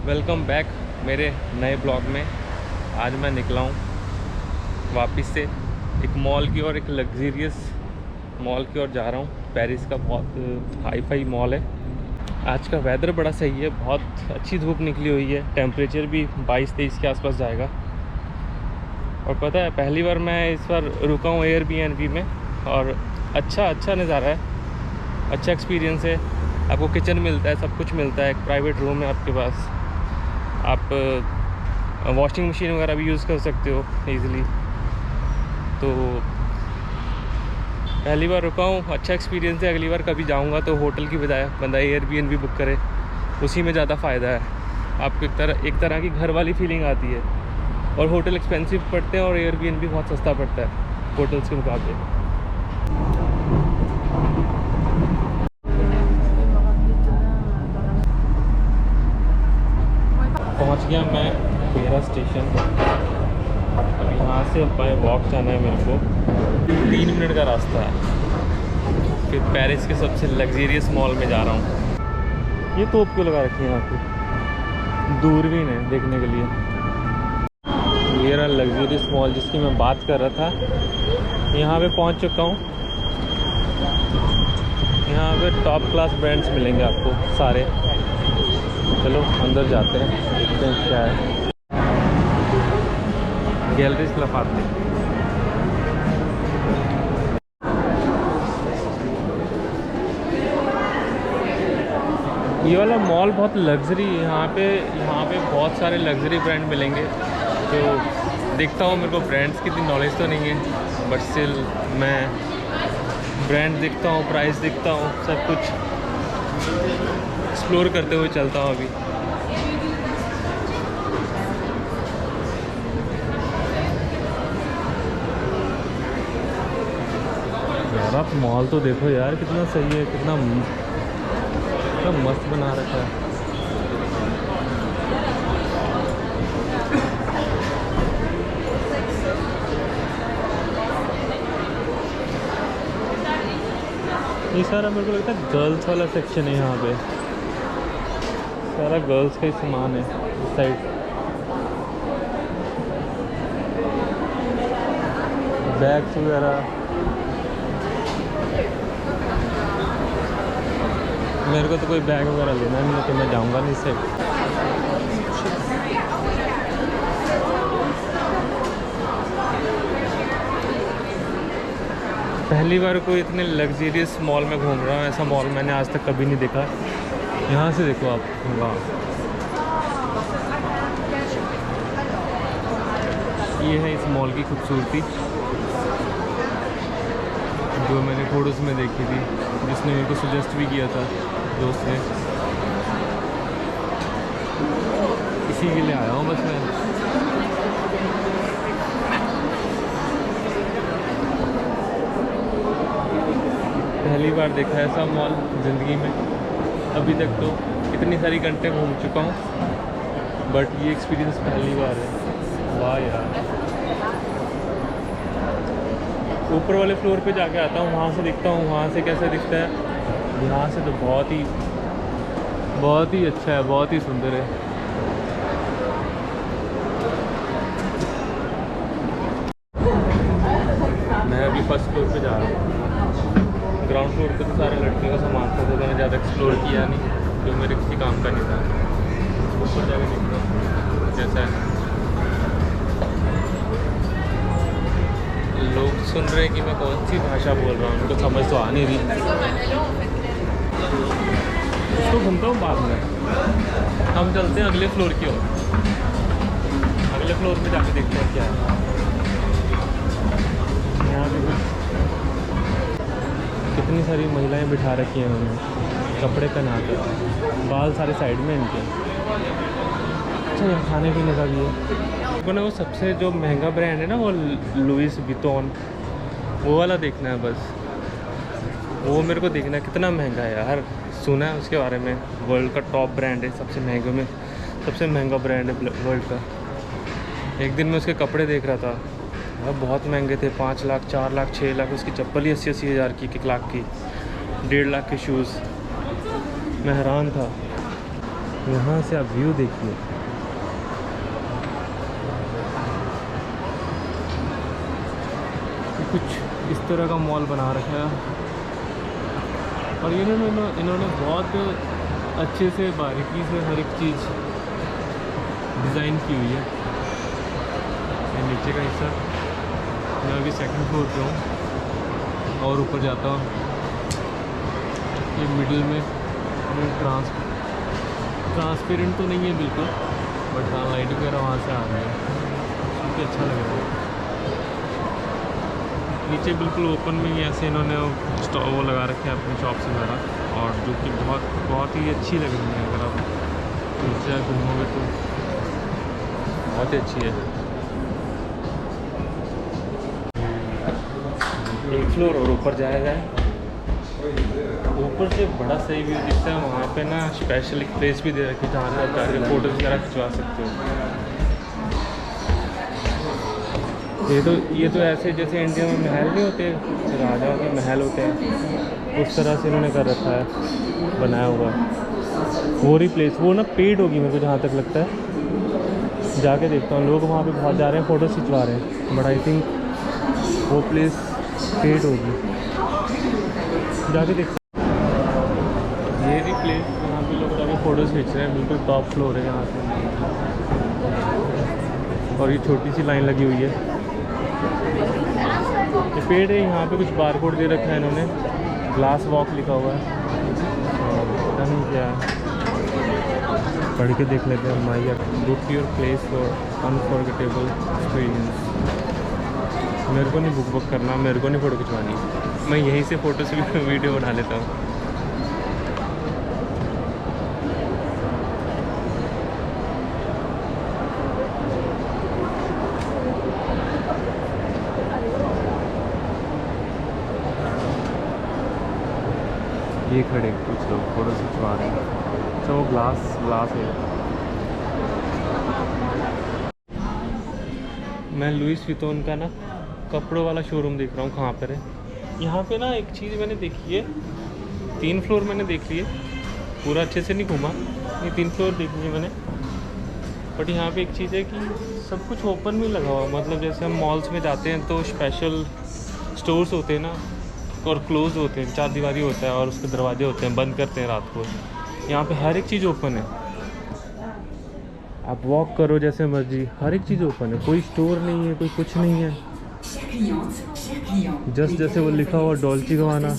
Welcome back मेरे नए blog में। आज मैं निकला हूँ वापस से एक मॉल की और एक लग्जरियस मॉल की ओर जा रहा हूँ। पेरिस का बहुत हाई फाई मॉल है। आज का वेदर बड़ा सही है, बहुत अच्छी धूप निकली हुई है। टेम्परेचर भी 22-23 के आसपास जाएगा। और पता है पहली बार मैं इस बार रुका हूँ एयरबीएनबी में और अच्छा नज़ारा है, अच्छा एक्सपीरियंस है। आपको किचन मिलता है, सब कुछ मिलता है, एक प्राइवेट रूम है आपके पास। आप वॉशिंग मशीन वगैरह भी यूज़ कर सकते हो इजीली। तो पहली बार रुका हूँ, अच्छा एक्सपीरियंस है। अगली बार कभी जाऊँगा तो होटल की बजाय बंदा एयरबीएनबी बुक करे, उसी में ज़्यादा फ़ायदा है। आपको एक तरह की घर वाली फीलिंग आती है। और होटल एक्सपेंसिव पड़ते हैं और एयरबीएनबी बहुत सस्ता पड़ता है होटल्स के मुकाबले। पहुंच गया मैं पेरा स्टेशन। अब यहाँ से बाय वॉक जाना है मेरे को, 3 मिनट का रास्ता है। फिर पेरिस के सबसे लग्जरियस मॉल में जा रहा हूँ। ये तोप क्यों लगा रखी है यहाँ पे? दूरबीन है देखने के लिए। ये रहा लग्जरियस मॉल जिसकी मैं बात कर रहा था। यहाँ पे पहुँच चुका हूँ। यहाँ पे टॉप क्लास ब्रांड्स मिलेंगे आपको सारे। चलो अंदर जाते हैं, देखते हैं क्या है। गैलरीज लफाते हैं। ये वाला मॉल बहुत लग्जरी है। यहाँ पे बहुत सारे लग्जरी ब्रांड मिलेंगे। तो देखता हूँ, मेरे को ब्रांड्स की इतनी नॉलेज तो नहीं है, बट स्टिल मैं ब्रांड देखता हूँ, प्राइस देखता हूँ, सब कुछ एक्सप्लोर करते हुए चलता हूँ अभी। यार आप मॉल तो देखो यार, कितना सही है, कितना मस्त बना रखा है। ये सारा मेरे को लगता है गर्ल्स वाला सेक्शन है। यहाँ पे सारा गर्ल्स का ही सामान है इस साइड। बैग्स वगैरह। मेरे को तो कोई बैग वगैरह लेना नहीं है तो मैं जाऊँगा नहीं इस साइड। पहली बार कोई इतने लग्जरियस मॉल में घूम रहा हूँ। ऐसा मॉल मैंने आज तक कभी नहीं देखा। यहाँ से देखो आप, वाह। ये है इस मॉल की खूबसूरती जो मैंने फ़ोटोज़ में देखी थी, जिसने मेरे को सजेस्ट भी किया था, दोस्त ने। इसी के लिए आया हूँ बस मैं। पहली बार देखा है ऐसा मॉल ज़िंदगी में। अभी तक तो इतनी सारी कंट्री घूम चुका हूँ, बट ये एक्सपीरियंस पहली बार है। वाह यार। ऊपर वाले फ्लोर पे जाके आता हूँ, वहाँ से दिखता हूँ वहाँ से कैसा दिखता है। यहाँ से तो बहुत ही अच्छा है, बहुत ही सुंदर है। मैं अभी फर्स्ट फ्लोर पे जा रहा हूँ। ग्राउंड फ्लोर पे तो सारे लड़कियों का सामान था, तो मैंने ज़्यादा एक्सप्लोर किया नहीं, जो मेरे किसी काम का नहीं था। ऊपर जाके देखता हूँ जैसा है। लोग सुन रहे हैं कि मैं कौन सी भाषा बोल रहा हूँ, उनको समझ तो आ नहीं रही। तो घूमता हूँ बाद में। हम चलते हैं अगले फ्लोर की ओर। अगले फ्लोर पे जाके देखते हैं क्या है। यहाँ पे कितनी सारी महिलाएं बिठा रखी हैं उन्होंने, कपड़े पहना के, बाल सारे साइड में इनके। अच्छा यहाँ खाने पीने का भी है। को ना वो सबसे जो महंगा ब्रांड है ना, वो लुइस विटॉन, वो वाला देखना है बस। वो मेरे को देखना है कितना महंगा है यार। सुना है उसके बारे में, वर्ल्ड का टॉप ब्रांड है, सबसे महंगे में सबसे महंगा ब्रांड है वर्ल्ड का। एक दिन मैं उसके कपड़े देख रहा था, बहुत महंगे थे। 5 लाख, 4 लाख, 6 लाख। उसकी चप्पल ही 80-80 हज़ार की, 1 लाख की। 1.5 लाख के शूज़। मैं हैरान था। यहाँ से आप व्यू देखिए। कुछ इस तरह का मॉल बना रखा है और इन्होंने बहुत अच्छे से बारीकी से हर एक चीज़ डिज़ाइन की हुई है। ये नीचे का हिस्सा, मैं अभी सेकंड फ्लोर पे हूँ और ऊपर जाता हूँ। ये मिडिल में ट्रांसपेरेंट तो नहीं है बिल्कुल, बट हाँ लाइट वगैरह वहाँ से आ रही है, काफ़ी अच्छा लग रहा है। नीचे बिल्कुल ओपन में ही ऐसे इन्होंने वो लगा रखे हैं अपनी शॉप्स वगैरह, और जो कि बहुत ही अच्छी लग रही है। अगर आप नीचे घूमोगे तो बहुत ही अच्छी है। एक फ्लोर और ऊपर जाया जाए, ऊपर से बड़ा सही व्यू दिखता है। वहाँ पे ना स्पेशल एक प्लेस भी दे रखी है जहाँ से आप जाकर फ़ोटोज़ वगैरह खिंचवा सकते हो। ये तो ऐसे जैसे इंडिया में महल नहीं होते, राजाओं के महल होते हैं, उस तरह से इन्होंने कर रखा है, बनाया हुआ। वो रही प्लेस, वो ना पेड होगी मेरे को जहाँ तक लगता है। जाके देखता हूँ, लोग वहाँ पे बहुत जा रहे हैं, फ़ोटो खिंचवा रहे हैं, बट आई थिंक वो प्लेस पेड होगी। जाके देखता हूँ। ये रही प्लेस जहाँ पे लोग जाके फ़ोटोज़ खींच रहे हैं, बिल्कुल टॉप फ्लोर है यहाँ से। और ये छोटी सी लाइन लगी हुई है, ये पेड़ है। यहाँ पे कुछ बारकोड दे रखा है इन्होंने, ग्लास वॉक लिखा हुआ है, पता नहीं क्या है, पढ़ के देख लेते हैं। My book your place for unforgettable experience. मेरे को नहीं बुक करना, मेरे को नहीं फ़ोटो खिंचवानी, मैं यहीं से फ़ोटो से वीडियो बना लेता हूँ। ये खड़े कुछ लोग फ़ोटो खिंचवा रहे हैं, अच्छा वो ग्लास है। मैं लुइस विटॉन का ना कपड़ों वाला शोरूम देख रहा हूँ, कहाँ पर है। यहाँ पे ना एक चीज़ मैंने देखी है, 3 फ्लोर मैंने देख लिए, पूरा अच्छे से नहीं घूमा, ये 3 फ्लोर देख लिए मैंने। बट यहाँ पे एक चीज़ है कि सब कुछ ओपन में लगा हुआ, मतलब जैसे हम मॉल्स में जाते हैं तो स्पेशल स्टोर्स होते हैं ना, और क्लोज होते हैं, 4 दीवारी होता है और उसके दरवाजे होते हैं, बंद करते हैं रात को। यहाँ पे हर एक चीज़ ओपन है, आप वॉक करो जैसे मर्जी, हर एक चीज़ ओपन है, कोई स्टोर नहीं है, कोई कुछ नहीं है। जस्ट जैसे वो लिखा हुआ डॉल्चे गवाना,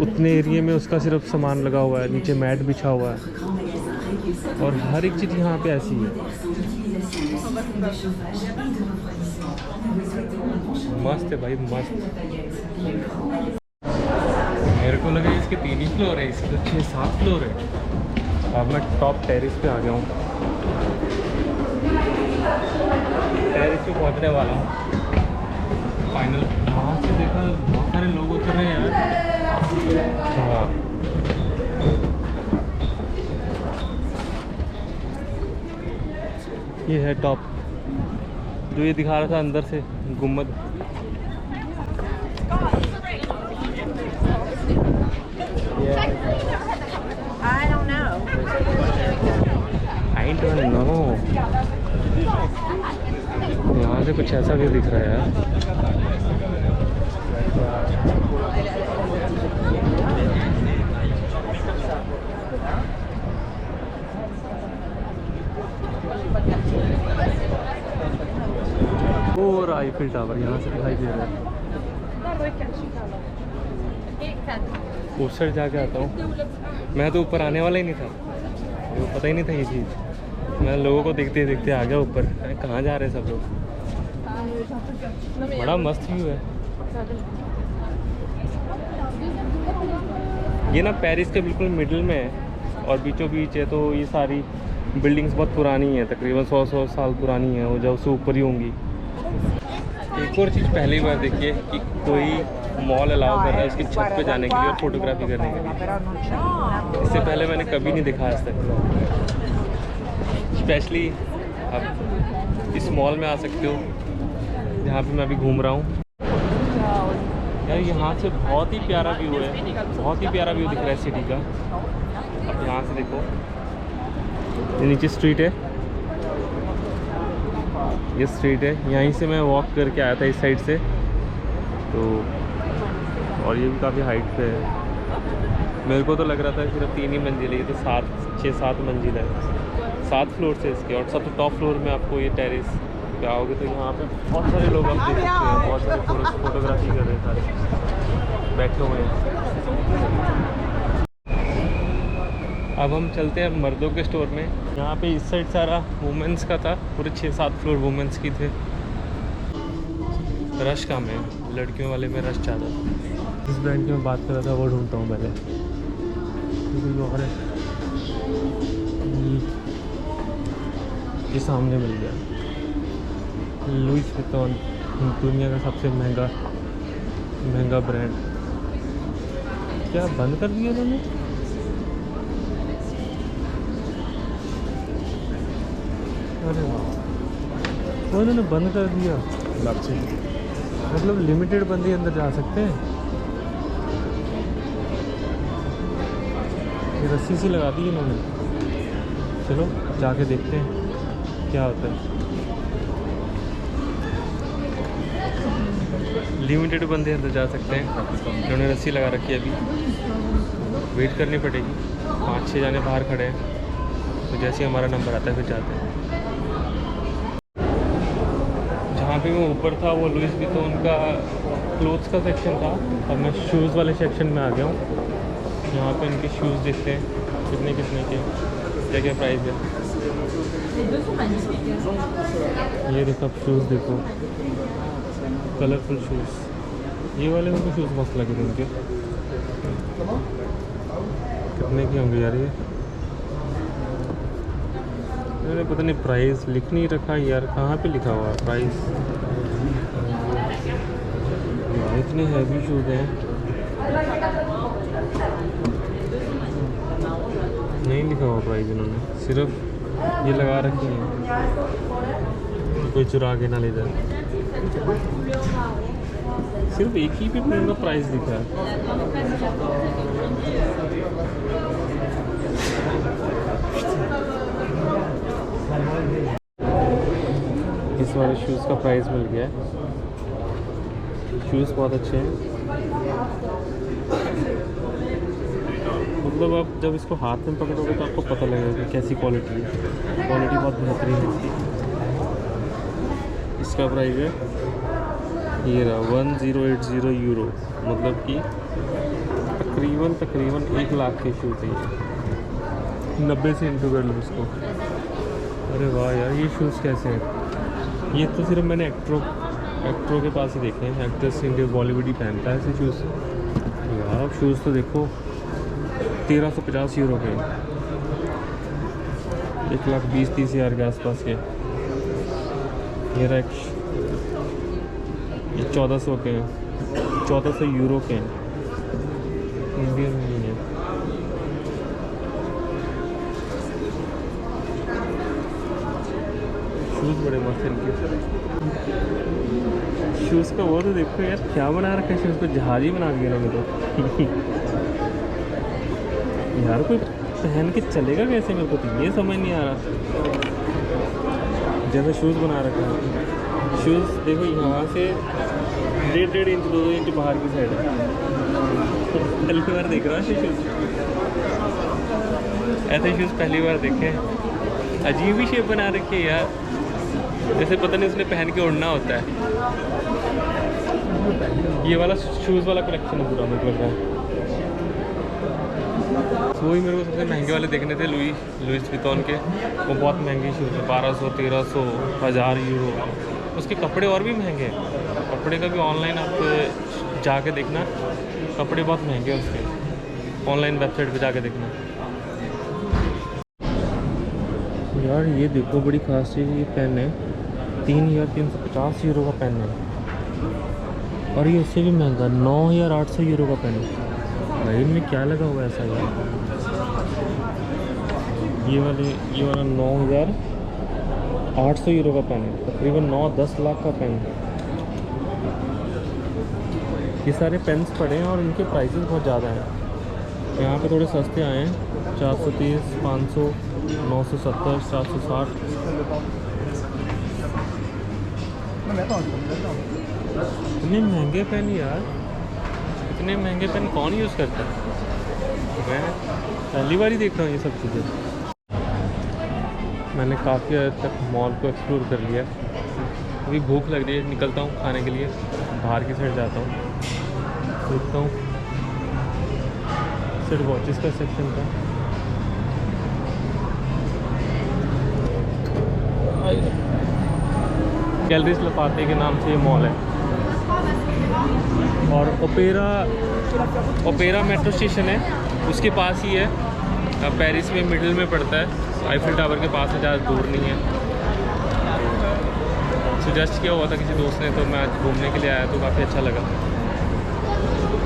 उतने एरिया में उसका सिर्फ सामान लगा हुआ है, नीचे मैट बिछा हुआ है, और हर एक चीज़ यहाँ पे ऐसी है। मस्त है भाई, मस्त। मेरे को लगा इसके 3 ही फ्लोर है, इसके 6-7 फ्लोर है। अब मैं टॉप टेरेस पे आ गया हूँ, टेरेस पे पहुँचने वाला हूँ फाइनल। वहाँ से देखा बहुत सारे लोग उतर रहे हैं यार। हाँ, ये है टॉप, जो ये दिखा रहा था अंदर से गुम्बद। I don't know. I don't know। यहाँ से कुछ ऐसा भी दिख रहा है यार। और आईफिल टावर यहाँ से दिखाई दे रहा है। उस साइड जाके आता हूँ। मैं तो ऊपर आने वाला ही नहीं था, वो पता ही नहीं था ये चीज़। मैं लोगों को देखते देखते आ गया ऊपर। कहाँ जा रहे हैं सब लोग। बड़ा मस्त व्यू है। ये ना पेरिस के बिल्कुल मिडिल में है और बीचों बीच है, तो ये सारी बिल्डिंग्स बहुत पुरानी है, तकरीबन 100 साल पुरानी है, वो जब उससे ऊपर ही होंगी। एक और चीज़ पहली बार देखी है कि कोई मॉल अलाउ कर रहा है उसकी छत पे जाने के लिए और फोटोग्राफी करने के लिए। इससे पहले मैंने कभी नहीं देखा आज तक। स्पेशली आप इस मॉल में आ सकते हो जहाँ पे मैं अभी घूम रहा हूँ। यार यहाँ से बहुत ही प्यारा व्यू है, बहुत ही प्यारा व्यू दिख रहा है सिटी का। अब यहाँ से देखो ये नीचे स्ट्रीट है, ये स्ट्रीट है, यहीं से मैं वॉक करके आया था इस साइड से तो। और ये भी काफ़ी हाइट पे है, मेरे को तो लग रहा था सिर्फ 3 ही मंजिल है, ये तो 6-7 मंजिल है, 7 फ्लोर से इसके। और सबसे टॉप फ्लोर में आपको ये टेरेस पे आओगे तो यहाँ पे बहुत सारे लोग आप देख सकते हैं, बहुत सारे फोटोग्राफी कर रहे हैं, सारे बैठे हुए हैं। अब हम चलते हैं मर्दों के स्टोर में। यहाँ पे इस साइड सारा वुमेंस का था, पूरे 6-7 फ्लोर वुमेंस की थे। रश कम है, लड़कियों वाले में रश ज़्यादा था। इस ब्रांड की मैं बात कर रहा था वो ढूंढता हूँ पहले, और ये सामने मिल गया, लुइस विटॉन, दुनिया का सबसे महंगा ब्रांड। क्या बंद कर दिया उन्होंने? अरे वो उन्होंने बंद कर दिया, मतलब लिमिटेड बंदे अंदर जा सकते हैं। ये रस्सी सी लगा दी इन्होंने। चलो जाके देखते हैं क्या होता है। लिमिटेड बंदे अंदर जा सकते हैं, इन्होंने रस्सी लगा रखी है। अभी वेट करनी पड़ेगी, 5-6 जाने बाहर खड़े हैं, तो जैसे ही हमारा नंबर आता है फिर जाते हैं। जहाँ पे मैं ऊपर था वो लुइस विटॉन का क्लोथ्स का सेक्शन था, अब मैं शूज़ वाले सेक्शन में आ गया हूँ। यहाँ पे इनके शूज़ देखते हैं कितने के, क्या क्या प्राइस है। ये देखो आप शूज़ देखो, कलरफुल शूज़। ये वाले मुझे शूज़ मस्त लगे थे उनके। कितने के होंगे यार ये? मैंने पता नहीं प्राइस लिख नहीं रखा यार, कहाँ पे लिखा हुआ है प्राइस? इतने हैवी शूज़ हैं, नहीं लिखा हुआ प्राइस इन्होंने, सिर्फ ये लगा रखी है, कोई चुरा के ना ले जाए। सिर्फ एक ही पे उनका प्राइस लिखा है। इस वाले शूज़ का प्राइस मिल गया है। शूज़ बहुत अच्छे हैं, मतलब आप जब इसको हाथ में पकड़ोगे तो आपको पता लगेगा कि कैसी क्वालिटी है। क्वालिटी बहुत बेहतरीन है इसकी। इसका प्राइस है ये रहा 1080 यूरो, मतलब कि तकरीबन 1 लाख के शूज़ है ये। 90 से इंटू कर लो उसको। अरे वाह यार, ये शूज़ कैसे हैं? ये तो सिर्फ मैंने एक्ट्रो के पास ही देखे हैं, एक्ट्रेस इंडिया बॉलीवुड ही पहनता है ऐसे शूज़। यार अब शूज़ तो देखो 1350 यूरो के, 1,20,30 हज़ार के आसपास के। ये 1400 के हैं, 1400 यूरो के हैं, इंडियन नहीं है। शूज़ बड़े मस्त इनके। शूज़ का वो तो देखो यार, क्या बना रखा है शूज़ को, जहाज ही बना दिया इन्होंने तो। यार कोई पहन के चलेगा कैसे, मेरे को तो ये समझ नहीं आ रहा। जैसे शूज़ बना रखा है, शूज़ देखो यहाँ से 1.5 इंच 2 इंच बाहर की साइड है। पहली बार देख रहा है शूज़, ऐसे शूज़ पहली बार देखे। अजीब ही शेप बना रखी है यार, जैसे पता नहीं उसने पहन के उड़ना होता है। ये वाला शूज़ वाला कलेक्शन है पूरा, मेरे को लग रहा है। वही मेरे को सबसे महंगे वाले देखने थे, लुइस विटॉन के। वो बहुत महंगे शूज़ हैं, 1200, 1300, 1000 यूरो। उसके कपड़े और भी महंगे हैं, कपड़े का भी ऑनलाइन आप जाके देखना, कपड़े बहुत महंगे हैं उसके, ऑनलाइन वेबसाइट पे जाके देखना। यार ये देखो बड़ी खास चीज़, ये पेन है 3,350 यूरो का पेन है। और ये उससे भी महंगा 9,800 यूरो का पेन है। भाई इनमें क्या लगा हुआ है ऐसा यार? ये वाला 9,800 यूरो का पेन है, तकरीबन 9-10 लाख का पेन है। ये सारे पेन्स पड़े हैं और इनके प्राइसेस बहुत ज़्यादा हैं। यहाँ पे थोड़े सस्ते आए हैं, 430, 500, 970, 460। इतने महंगे पेन यार, इतने महंगे पेन कौन यूज़ करता है? मैं पहली बार ही देख रहा हूँ ये सब चीज़ें। मैंने काफ़ी हद तक मॉल को एक्सप्लोर कर लिया। अभी भूख लग रही है, निकलता हूँ खाने के लिए, बाहर की साइड जाता हूँ, देखता हूँ सिर्फ वॉचेस का सेक्शन था। गैलरीज लफाते के नाम से ये मॉल है। और ओपेरा मेट्रो स्टेशन है, उसके पास ही है। पेरिस में मिडिल में पड़ता है, आईफिल टावर के पास है, ज़्यादा दूर नहीं है। सजेस्ट किया हुआ था किसी दोस्त ने, तो मैं आज घूमने के लिए आया तो काफ़ी अच्छा लगा।